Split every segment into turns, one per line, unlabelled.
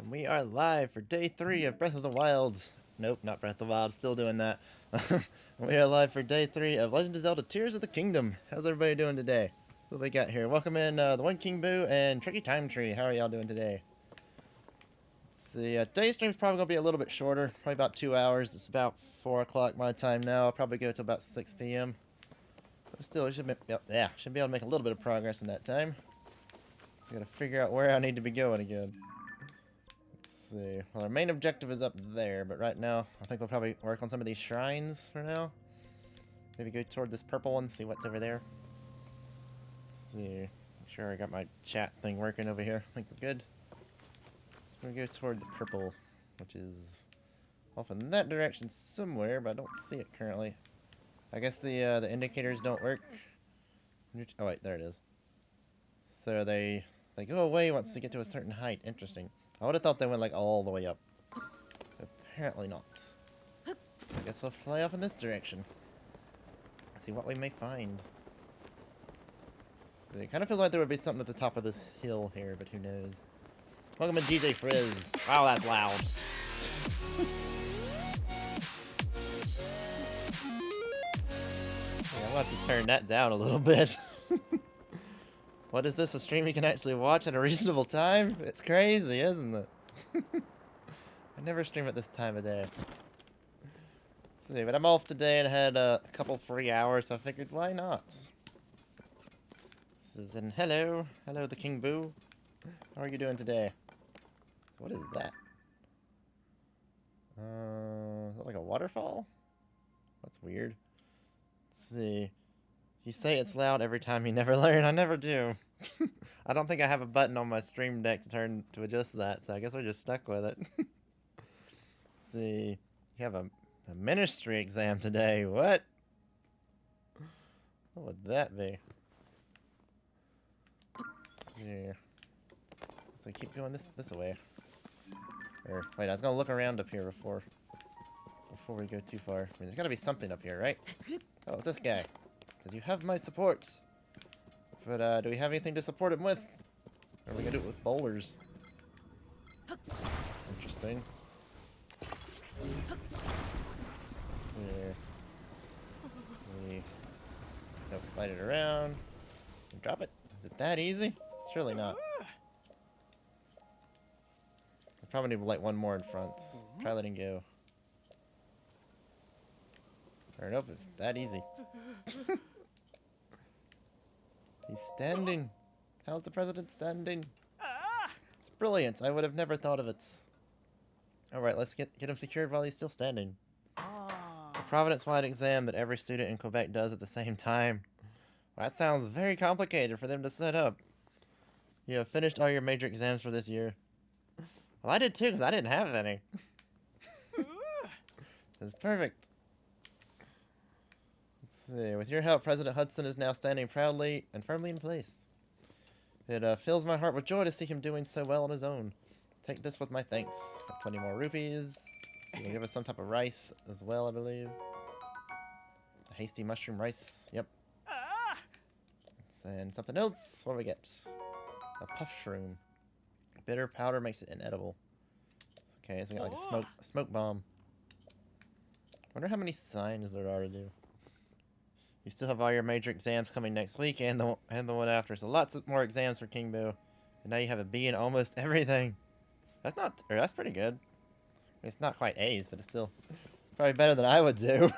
And we are live for day 3 of Breath of the Wild. Nope, not Breath of the Wild, still doing that. We are live for day 3 of Legend of Zelda Tears of the Kingdom. How's everybody doing today? What we got here? Welcome in the One King Boo and Tricky Time Tree. How are y'all doing today? Let's see, today's stream's probably going to be a little bit shorter, probably about 2 hours. It's about 4 o'clock my time now. I'll probably go to about 6 p.m. But still, I should be able to make a little bit of progress in that time. So I gotta figure out where I need to be going again. Let's see. Well, our main objective is up there, but right now, I think we'll probably work on some of these shrines for now. Maybe go toward this purple one, see what's over there. Let's see. Make sure I got my chat thing working over here. I think we're good. So we're gonna go toward the purple, which is off in that direction somewhere, but I don't see it currently. I guess the indicators don't work. Oh wait, there it is. So they go away once they get to a certain height. Interesting. I would have thought they went like all the way up. Apparently not. I guess we'll fly off in this direction. See what we may find. Let's see. Kind of feels like there would be something at the top of this hill here, but who knows. Welcome to DJ Frizz. Wow, that's loud. Yeah, I'm going to have to turn that down a little bit. What is this? A stream you can actually watch at a reasonable time? It's crazy, isn't it? I never stream at this time of day. Let's see, but I'm off today and had a couple free hours, so I figured, why not? This is in hello. Hello, the King Boo. How are you doing today? What is that? Is that like a waterfall? That's weird. Let's see. You say it's loud every time, you never learn. I never do. I don't think I have a button on my stream deck to adjust that, so I guess we're just stuck with it. Let's see. You have a ministry exam today. What? What would that be? Let's see. So keep going this way. Or wait, I was gonna look around up here before we go too far. I mean, there's gotta be something up here, right? Oh, it's this guy. Says you have my support. But do we have anything to support him with? Or are we gonna do it with boulders? Interesting. Let's see. Nope, slide it around. And drop it. Is it that easy? Surely not. I probably need like one more in front. Try letting go. Or nope, it's that easy. He's standing. How's the president standing? It's brilliant. I would have never thought of it. Alright, let's get him secured while he's still standing. A Providence-wide exam that every student in Quebec does at the same time. Well, that sounds very complicated for them to set up. You have finished all your major exams for this year. Well, I did too, because I didn't have any. That's perfect. See. With your help, President Hudson is now standing proudly and firmly in place. It fills my heart with joy to see him doing so well on his own. Take this with my thanks. 20 more rupees. You can give us some type of rice as well, I believe. A hasty mushroom rice. Yep. And something else. What do we get? A puff shroom. Bitter powder makes it inedible. Okay, so we got like a smoke bomb. Wonder how many signs there are to do. You still have all your major exams coming next week and the one after. So lots of more exams for King Boo. And now you have a B in almost everything. That's pretty good. I mean, it's not quite A's, but it's still probably better than I would do.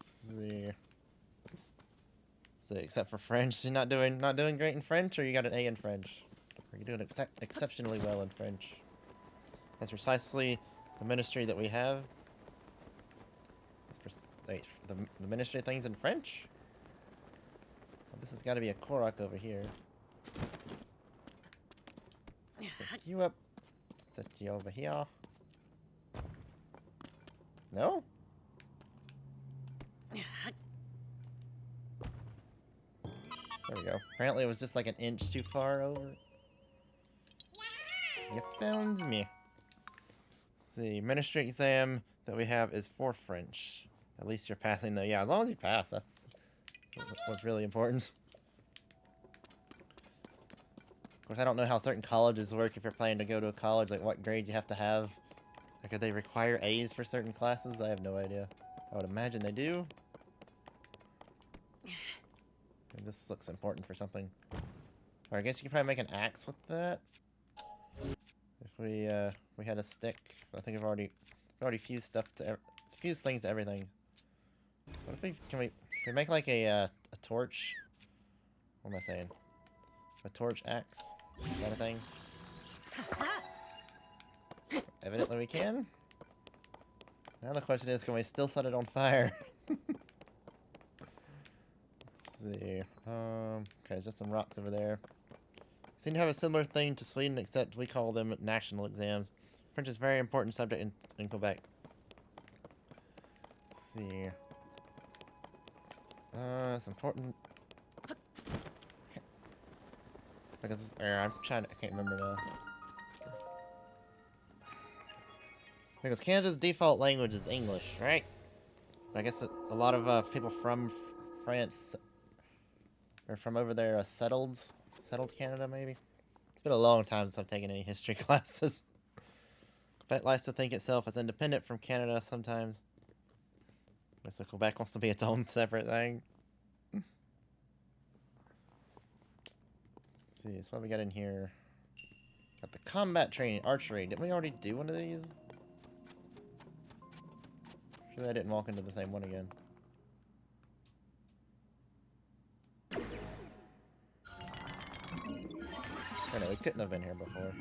Let's see. So except for French, you're not doing great in French, or you got an A in French? Or you're doing exceptionally well in French. That's precisely the ministry that we have. Wait, the ministry thing's in French? Well, this has got to be a Korok over here. Pick you up. Set you over here. No? There we go. Apparently it was just like an inch too far over. You found me. Let's see, ministry exam that we have is for French. At least you're passing though. Yeah, as long as you pass, that's what's really important. Of course, I don't know how certain colleges work. If you're planning to go to a college, like what grades you have to have. Like, do they require A's for certain classes? I have no idea. I would imagine they do. And this looks important for something. Or I guess you could probably make an axe with that. If we had a stick. I think we've already fused stuff to fused things to everything. What if we make like a torch? What am I saying? A torch axe? Is that a thing? Evidently we can. Now the question is, can we still set it on fire? Let's see. Okay, there's just some rocks over there. Seem to have a similar thing to Sweden, except we call them national exams. French is a very important subject in Quebec. Let's see. It's important. Because I can't remember now. Because Canada's default language is English, right? I guess a lot of people from France or from over there settled Canada, maybe. It's been a long time since I've taken any history classes. Quebec likes to think itself as independent from Canada sometimes. So Quebec wants to be its own separate thing. Let's see, so what we got in here? Got the combat training, archery. Didn't we already do one of these? Sure I didn't walk into the same one again. Oh no, we couldn't have been here before.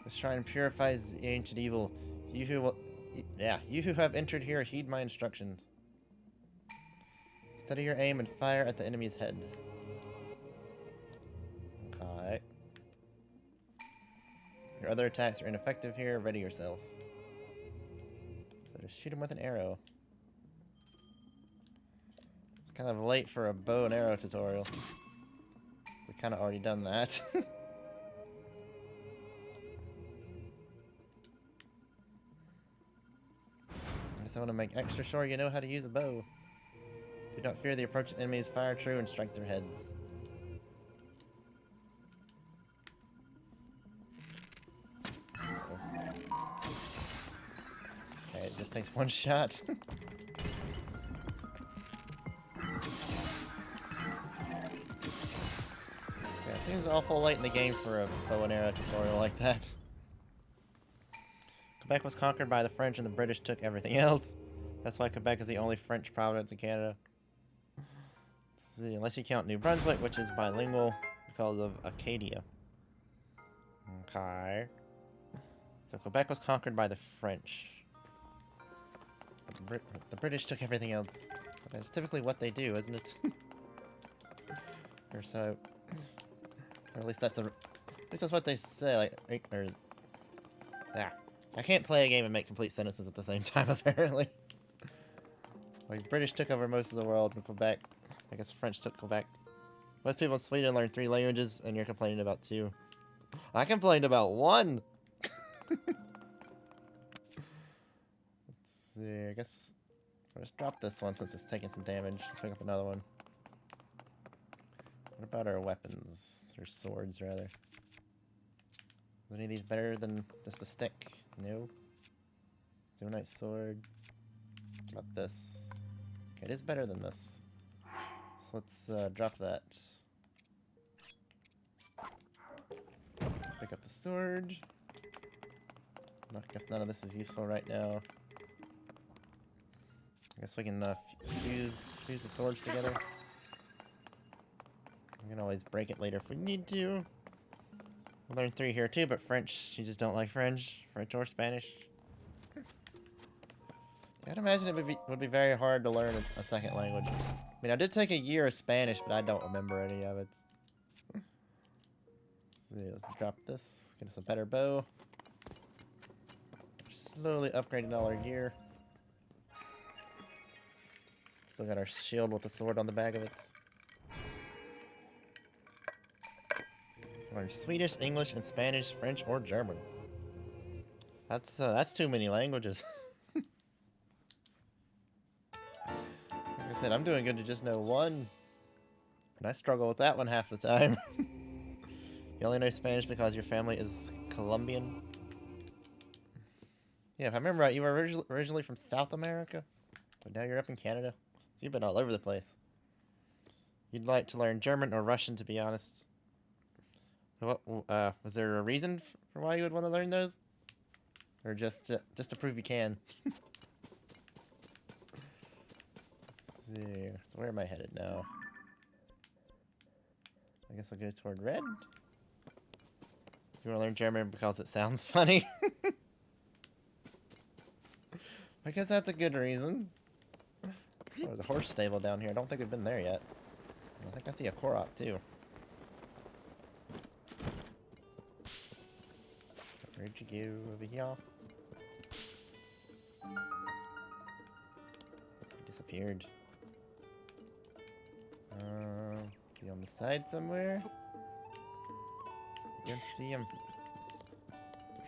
This shrine purifies the ancient evil. You who have entered here, heed my instructions. Steady your aim and fire at the enemy's head. Okay. Your other attacks are ineffective here. Ready yourself. So just shoot him with an arrow. It's kind of late for a bow and arrow tutorial. We've kind of already done that. I want to make extra sure you know how to use a bow. Do not fear the approaching enemies, fire true and strike their heads. Okay, it just takes one shot. Okay, it seems awful late in the game for a bow and arrow tutorial like that. Quebec was conquered by the French and the British took everything else. That's why Quebec is the only French province in Canada. Let's see, unless you count New Brunswick, which is bilingual because of Acadia. Okay. So Quebec was conquered by the French. But the British took everything else. That's typically what they do, isn't it? Or so. Or at least that's what they say. Like, or yeah. I can't play a game and make complete sentences at the same time, apparently. Like, British took over most of the world from Quebec. I guess French took Quebec. Most people in Sweden learn 3 languages, and you're complaining about 2. I complained about 1! Let's see, I guess I'll just drop this one since it's taking some damage. Pick up another one. What about our weapons? Or swords, rather. Is any of these better than just a stick? No. Zoonite sword. What about this? Okay, it is better than this. So let's drop that. Pick up the sword. I guess none of this is useful right now. I guess we can fuse the swords together. We can always break it later if we need to. We'll learn 3 here too, but French, you just don't like French or Spanish. I'd imagine it would be very hard to learn a second language. I mean, I did take a year of Spanish, but I don't remember any of it. Let's drop this, get us a better bow. Slowly upgrading all our gear. Still got our shield with the sword on the back of it. Learn Swedish, English, and Spanish, French, or German. That's too many languages. Like I said, I'm doing good to just know 1. And I struggle with that one half the time. You only know Spanish because your family is Colombian? Yeah, if I remember right, you were originally from South America, but now you're up in Canada. So you've been all over the place. You'd like to learn German or Russian, to be honest. What, was there a reason for why you would want to learn those? Or just to prove you can? Let's see. So where am I headed now? I guess I'll go toward red. You want to learn German because it sounds funny? I guess that's a good reason. Oh, there's a horse stable down here. I don't think we've been there yet. I think I see a Korok too. Where'd you go? Over here? He disappeared. Is he on the side somewhere? I don't see him.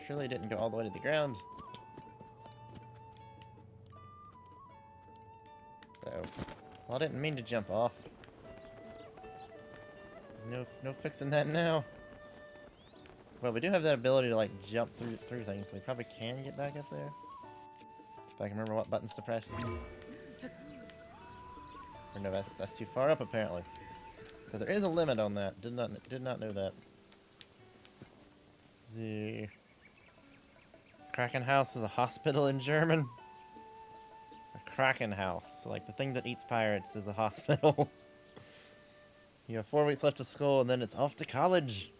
Surely he didn't go all the way to the ground. Uh-oh. Well, I didn't mean to jump off. There's no fixing that now. Well, we do have that ability to, like, jump through things, so we probably can get back up there. If I can remember what buttons to press. Or no, that's too far up, apparently. So there is a limit on that. Did not know that. Let's see. Krakenhaus is a hospital in German. A Krakenhaus, like the thing that eats pirates, is a hospital. You have 4 weeks left of school, and then it's off to college.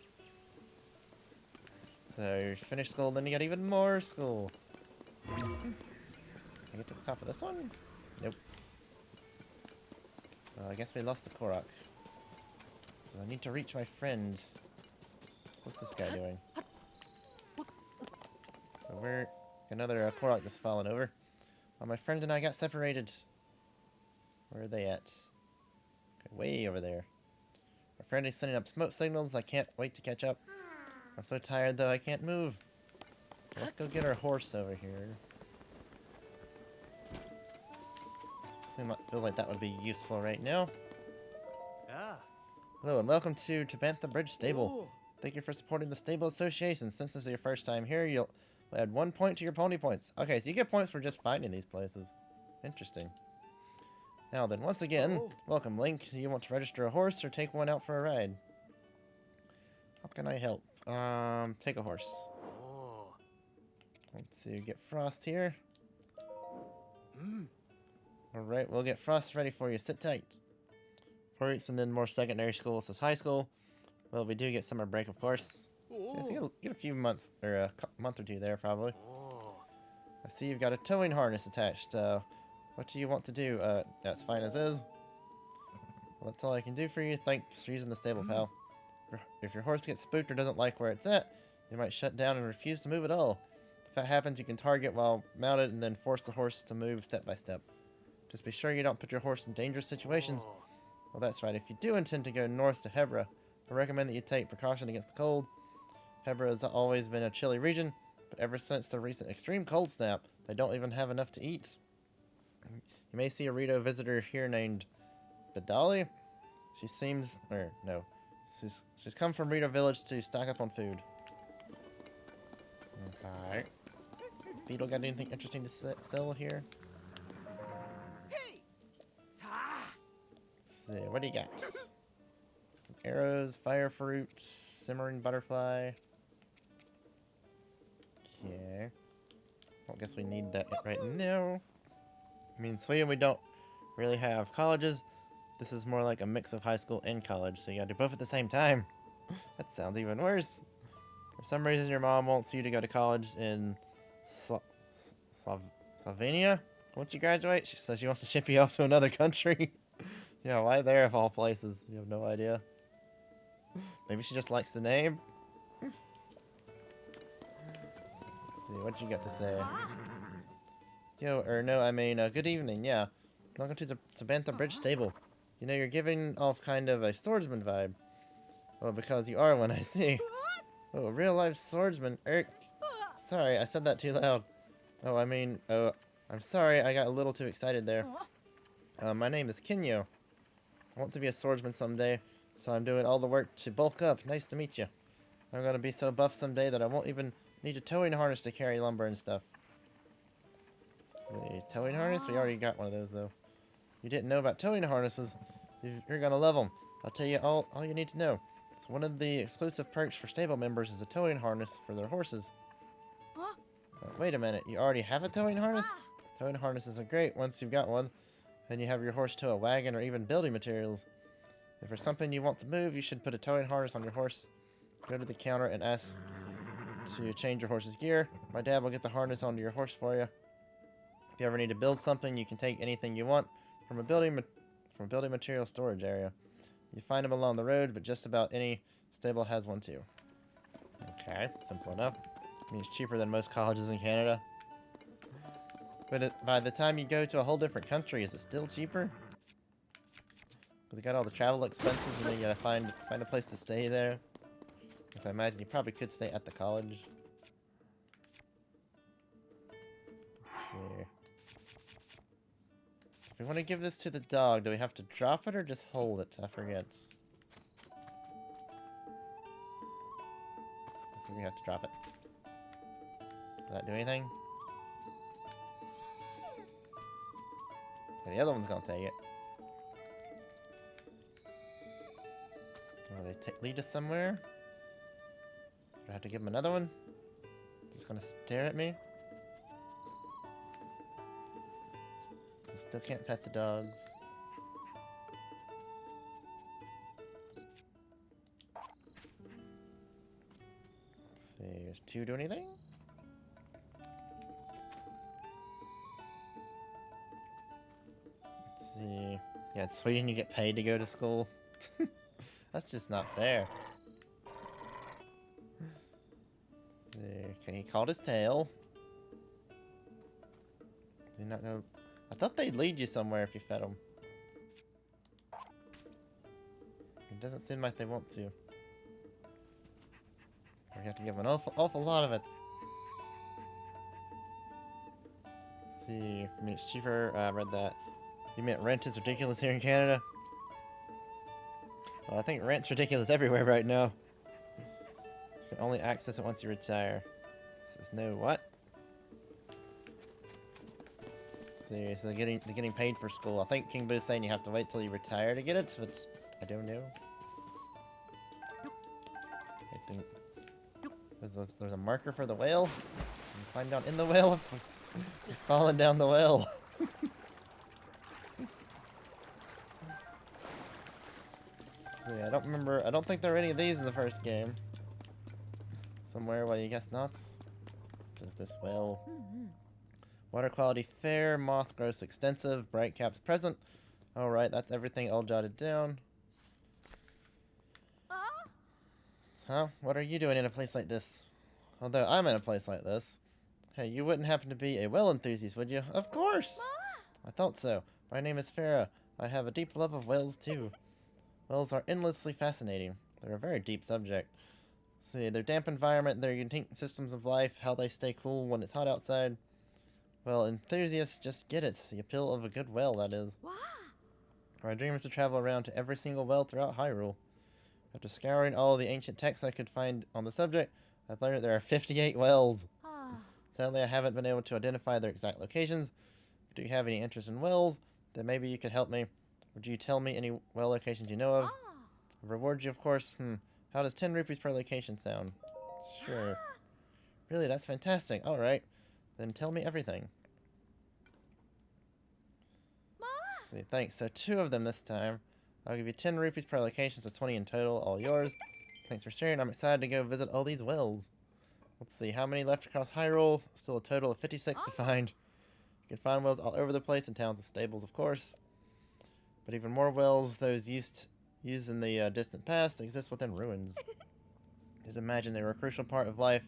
So you finish school, then you got even more school. Can I get to the top of this one? Nope. Well, I guess we lost the Korok. So I need to reach my friend. What's this guy doing? So we're another Korok that's fallen over. Well, my friend and I got separated. Where are they at? Okay, way over there. My friend is sending up smoke signals. I can't wait to catch up. I'm so tired though, I can't move. Let's go get our horse over here. Feel like that would be useful right now. Hello and welcome to Tabantha Bridge Stable. Thank you for supporting the Stable Association. Since this is your first time here, you'll add 1 point to your pony points. Okay, so you get points for just finding these places. Interesting. Now then, once again, welcome Link. Do you want to register a horse or take one out for a ride? How can I help? Take a horse. Let's see, get Frost here. Alright, we'll get Frost ready for you. Sit tight. 4 weeks and then more secondary school. This is high school. Well, we do get summer break, of course. Yeah, so you get a few months, or a month or two there, probably. I see you've got a towing harness attached. What do you want to do? That's fine as is. Well, that's all I can do for you. Thanks for using the stable, pal. If your horse gets spooked or doesn't like where it's at, you might shut down and refuse to move at all. If that happens, you can target while mounted and then force the horse to move step by step. Just be sure you don't put your horse in dangerous situations. Well, that's right. If you do intend to go north to Hebra, I recommend that you take precaution against the cold. Hebra has always been a chilly region, but ever since the recent extreme cold snap, they don't even have enough to eat. You may see a Rito visitor here named Badali. She seems... or, no. She's come from Rito Village to stock up on food. Okay. Beetle got anything interesting to sell here? Let's see, what do you got? Some arrows, fire fruit, simmering butterfly. Okay. Well, I guess we need that right now. I mean, in Sweden we don't really have colleges. This is more like a mix of high school and college, so you gotta do both at the same time. That sounds even worse. For some reason, your mom wants you to go to college in Slovenia. Once you graduate, she says she wants to ship you off to another country. Yeah, why there of all places? You have no idea. Maybe she just likes the name. Let's see, what you got to say? Yo, or no, I mean, good evening, yeah. Welcome to the Tabantha Bridge Stable. You know, you're giving off kind of a swordsman vibe. Well, because you are one, I see. Oh, a real-life swordsman. Sorry, I said that too loud. Oh, I mean, I'm sorry, I got a little too excited there. My name is Kinyo. I want to be a swordsman someday, so I'm doing all the work to bulk up. Nice to meet you. I'm gonna be so buff someday that I won't even need a towing harness to carry lumber and stuff. Let's see, towing harness? We already got one of those, though. You didn't know about towing harnesses? You're gonna love them. I'll tell you all you need to know. So one of the exclusive perks for stable members is a towing harness for their horses. Wait a minute, you already have a towing harness? Towing harnesses are great once you've got one, and you have your horse tow a wagon or even building materials. If there's something you want to move, you should put a towing harness on your horse. Go to the counter and ask to change your horse's gear. My dad will get the harness onto your horse for you. If you ever need to build something, you can take anything you want from a building material storage area. You find them along the road, but just about any stable has one too. Okay, simple enough. I mean, it's cheaper than most colleges in Canada. But by the time you go to a whole different country, is it still cheaper? Because you got all the travel expenses, and then you gotta find a place to stay there. So I imagine you probably could stay at the college. Let's see. If we want to give this to the dog, do we have to drop it or just hold it? I forget. I think we have to drop it. Does that do anything? Yeah, the other one's gonna take it. Will they lead us somewhere? Do I have to give him another one? Just gonna stare at me? I still can't pet the dogs. Let's see, does 2 do anything? Let's see. Yeah, it's Sweden, you get paid to go to school. That's just not fair. Okay, he called his tail. Did not know. I thought they'd lead you somewhere if you fed them. It doesn't seem like they want to. We have to give them an awful lot of it. Let's see. I mean, it's cheaper. I read that. You meant rent is ridiculous here in Canada? Well, I think rent's ridiculous everywhere right now. You can only access it once you retire. This is no what? Seriously, they're getting paid for school. I think King Boo's saying you have to wait till you retire to get it, but I don't know. I think there's a marker for the whale. You climb down in the whale. You're falling down the whale. See, I don't remember. I don't think there were any of these in the first game. Somewhere, well, you guess not. Just this whale. Water quality fair, moth gross extensive, bright caps present. Alright, that's everything all jotted down. Huh? What are you doing in a place like this? Although I'm in a place like this. Hey, you wouldn't happen to be a whale enthusiast, would you? Of course! I thought so. My name is Farah. I have a deep love of whales, too. Whales are endlessly fascinating. They're a very deep subject. See, their damp environment, their unique systems of life, how they stay cool when it's hot outside. Well, enthusiasts just get it. The appeal of a good whale, that is. My dream is to travel around to every single whale throughout Hyrule. After scouring all the ancient texts I could find on the subject, I've learned that there are 58 whales. Sadly, I haven't been able to identify their exact locations. If you have any interest in whales, then maybe you could help me. Would you tell me any whale locations you know of? I'll reward you, of course. How does 10 rupees per location sound? Sure. Really, that's fantastic. Alright. Then tell me everything. Let's see, thanks. So 2 of them this time. I'll give you 10 rupees per location, so 20 in total, all yours. Thanks for sharing. I'm excited to go visit all these whales. Let's see, how many left across Hyrule? Still a total of 56 to find. You can find whales all over the place in towns and stables, of course. But even more whales, those used in the distant past, exist within ruins. Just imagine they were a crucial part of life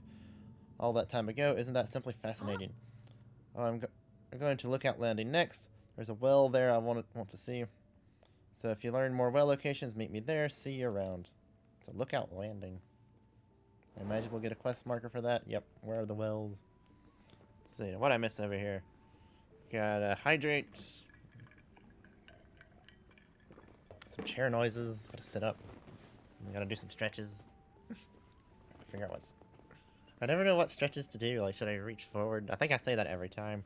all that time ago. Isn't that simply fascinating? Oh, I'm going to Lookout Landing next. There's a well there I want to see. So if you learn more well locations, meet me there. See you around. So Lookout Landing. I imagine we'll get a quest marker for that. Yep. Where are the wells? Let's see. What I miss over here? Got hydrates. Some chair noises. Gotta sit up. We gotta do some stretches. Figure out what's... I never know what stretches to do. Like, should I reach forward? I think I say that every time.